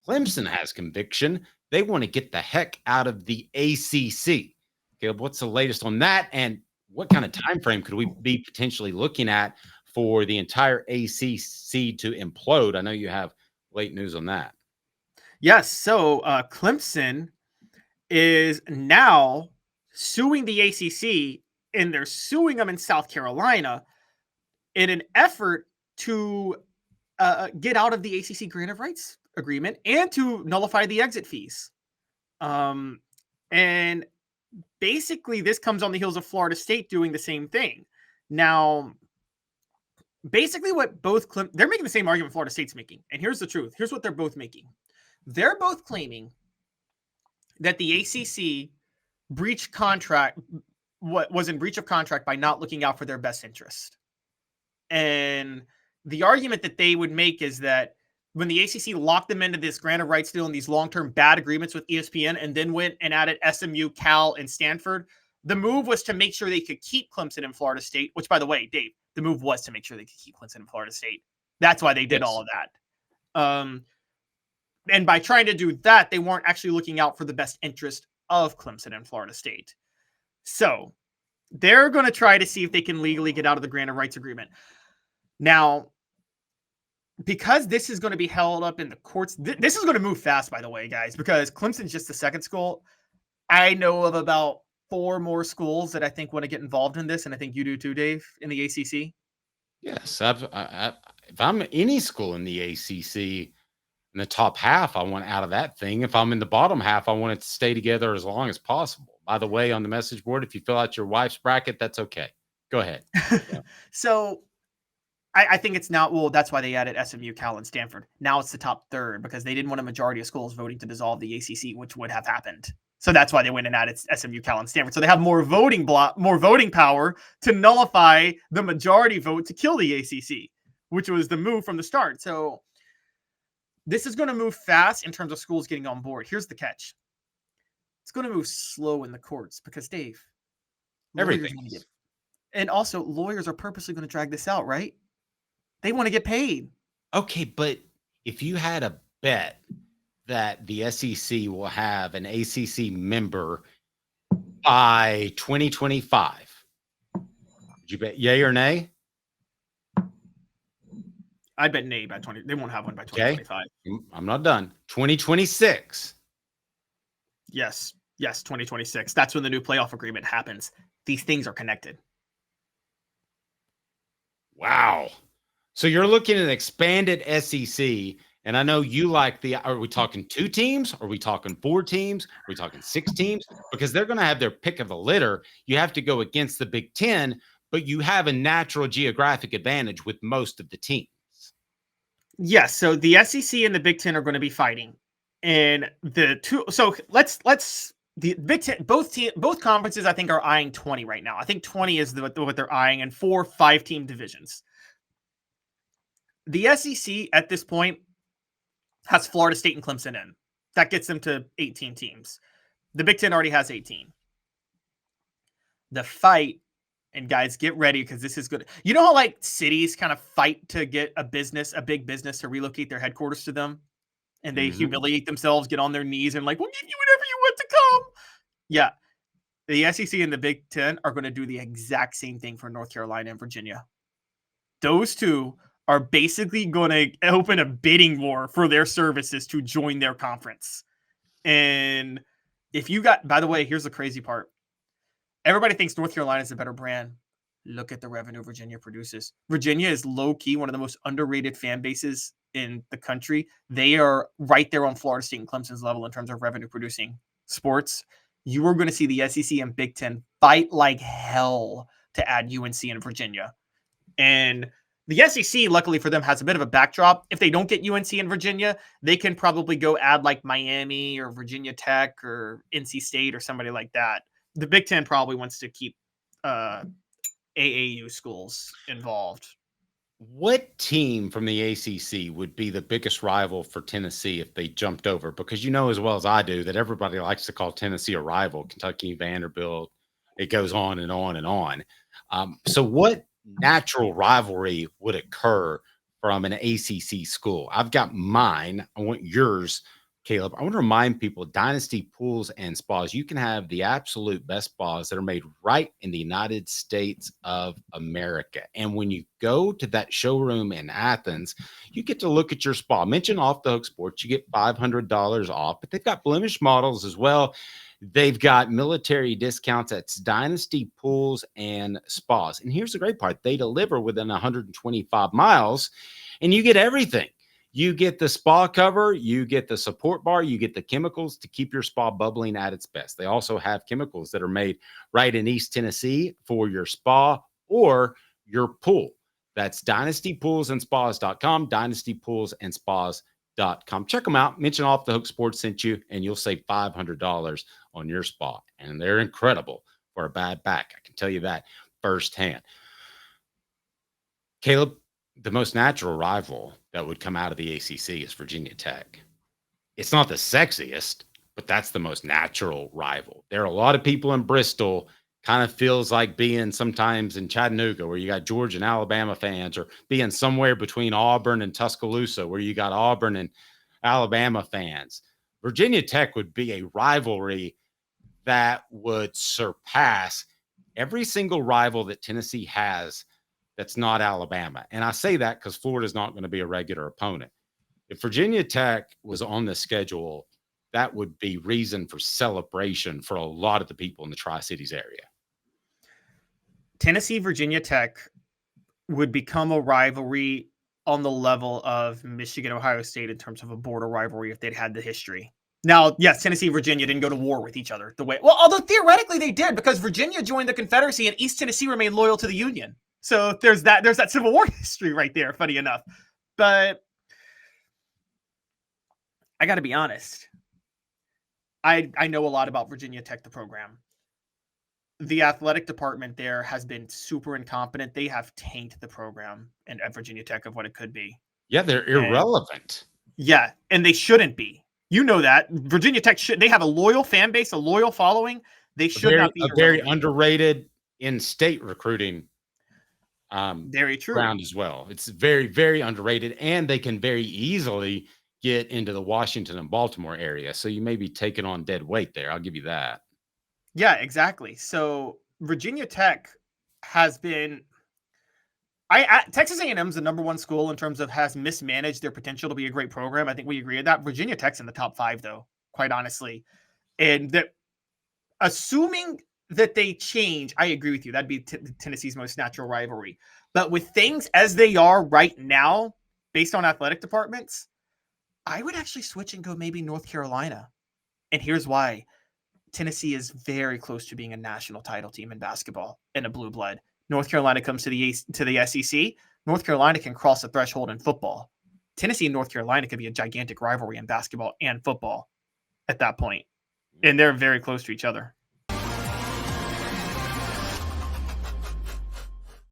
Clemson has conviction. They want to get the heck out of the ACC. Caleb, what's the latest on that? And what kind of time frame could we be potentially looking at for the entire ACC to implode? I know you have late news on that. Yes. So Clemson is now suing the ACC, and they're suing them in South Carolina in an effort to get out of the ACC grant of rights agreement and to nullify the exit fees. And basically, this comes on the heels of Florida State doing the same thing. Now, basically, what they're making the same argument Florida State's making. And here's the truth. Here's what they're both making. They're both claiming that the ACC breached contract, was in breach of contract by not looking out for their best interest. And the argument that they would make is that when the ACC locked them into this grant of rights deal and these long-term bad agreements with ESPN and then went and added SMU, Cal, and Stanford, the move was to make sure they could keep Clemson and Florida State, which, by the way, Dave, the move was to make sure they could keep Clemson and Florida State. That's why they did all of that. And by trying to do that, they weren't actually looking out for the best interest of Clemson and Florida State. So they're going to try to see if they can legally get out of the grant of rights agreement. Now, because this is going to be held up in the courts, this is going to move fast, by the way, guys, because Clemson's just the second school. I know of about 4 more schools that I think want to get involved in this, and I think you do too, Dave, in the ACC. Yes, if I'm any school in the ACC, in the top half, I want out of that thing. If I'm in the bottom half, I want it to stay together as long as possible. By the way, on the message board, if you fill out your wife's bracket, that's okay. Go ahead. Yeah. So I think it's now, well, that's why they added SMU, Cal, and Stanford. Now it's the top third because they didn't want a majority of schools voting to dissolve the ACC, which would have happened. So that's why they went and added SMU, Cal, and Stanford. So they have more voting power to nullify the majority vote to kill the ACC, which was the move from the start. So this is going to move fast in terms of schools getting on board. Here's the catch. It's going to move slow in the courts because, Dave, everything. And also, lawyers are purposely going to drag this out, right? They want to get paid. Okay, but if you had a bet that the SEC will have an ACC member by 2025, would you bet yay or nay? I bet nay by 20. They won't have one by 2025. Okay. I'm not done. 2026. Yes, 2026. That's when the new playoff agreement happens. These things are connected. Wow. So you're looking at an expanded SEC, and I know you like are we talking 2 teams? Are we talking 4 teams? Are we talking 6 teams? Because they're going to have their pick of the litter. You have to go against the Big Ten, but you have a natural geographic advantage with most of the teams. Yes, so the SEC and the Big Ten are going to be fighting, and the two. So let's the Big Ten, both conferences I think are eyeing 20 right now. I think 20 is what they're eyeing, and 4 5-team divisions. The SEC at this point has Florida State and Clemson in. That gets them to 18 teams. The Big Ten already has 18. The fight. And guys, get ready because this is good. You know how like cities kind of fight to get a big business to relocate their headquarters to them? And they humiliate themselves, get on their knees and like, we'll give you whatever you want to come. Yeah. The SEC and the Big Ten are going to do the exact same thing for North Carolina and Virginia. Those two are basically going to open a bidding war for their services to join their conference. And if you got, by the way, here's the crazy part. Everybody thinks North Carolina is a better brand. Look at the revenue Virginia produces. Virginia is low-key one of the most underrated fan bases in the country. They are right there on Florida State and Clemson's level in terms of revenue-producing sports. You are going to see the SEC and Big Ten fight like hell to add UNC and Virginia. And the SEC, luckily for them, has a bit of a backdrop. If they don't get UNC and Virginia, they can probably go add like Miami or Virginia Tech or NC State or somebody like that. The Big Ten probably wants to keep AAU schools involved. What team from the ACC would be the biggest rival for Tennessee if they jumped over? Because you know as well as I do that everybody likes to call Tennessee a rival. Kentucky, Vanderbilt, it goes on and on and on. So what natural rivalry would occur from an ACC school. I've got mine. I want yours, Caleb. I want to remind people, Dynasty Pools and Spas, you can have the absolute best spas that are made right in the United States of America. And when you go to that showroom in Athens, you get to look at your spa. Mention Off the Hook Sports, you get $500 off, but they've got blemish models as well. They've got military discounts. That's Dynasty Pools and Spas. And here's the great part. They deliver within 125 miles, and you get everything. You get the spa cover, you get the support bar, you get the chemicals to keep your spa bubbling at its best. They also have chemicals that are made right in East Tennessee for your spa or your pool. That's dynastypoolsandspas.com, dynastypoolsandspas.com. Check them out. Mention Off the Hook Sports sent you, and you'll save $500 on your spa. And they're incredible for a bad back. I can tell you that firsthand. Caleb, the most natural rival that would come out of the ACC is Virginia Tech. It's not the sexiest, but that's the most natural rival. There are a lot of people in Bristol, kind of feels like being sometimes in Chattanooga, where you got Georgia and Alabama fans, or being somewhere between Auburn and Tuscaloosa, where you got Auburn and Alabama fans. Virginia Tech would be a rivalry that would surpass every single rival that Tennessee has that's not Alabama. And I say that because Florida's not going to be a regular opponent. If Virginia Tech was on the schedule, that would be reason for celebration for a lot of the people in the Tri-Cities area. Tennessee, Virginia Tech would become a rivalry on the level of Michigan, Ohio State in terms of a border rivalry if they'd had the history. Now, yes, Tennessee, Virginia didn't go to war with each other the way, well, although theoretically they did, because Virginia joined the Confederacy and East Tennessee remained loyal to the Union. So there's that Civil War history right there, funny enough. But I got to be honest. I know a lot about Virginia Tech, the program. The athletic department there has been super incompetent. They have tainted the program at Virginia Tech of what it could be. Yeah, they're irrelevant. And they shouldn't be. You know that. Virginia Tech they have a loyal fan base, a loyal following. They should not be very underrated in-state recruiting. Very true. Ground as well. It's very, very underrated, and they can very easily get into the Washington and Baltimore area. So you may be taking on dead weight there. I'll give you that. Yeah, exactly. So Virginia Tech has been Texas A&M is the number one school in terms of has mismanaged their potential to be a great program. I think we agree with that. Virginia Tech's in the top 5, though, quite honestly. And that, assuming that they change, I agree with you. That'd be Tennessee's most natural rivalry. But with things as they are right now, based on athletic departments, I would actually switch and go maybe North Carolina. And here's why. Tennessee is very close to being a national title team in basketball and a blue blood. North Carolina comes to the SEC. North Carolina can cross the threshold in football. Tennessee and North Carolina could be a gigantic rivalry in basketball and football at that point. And they're very close to each other.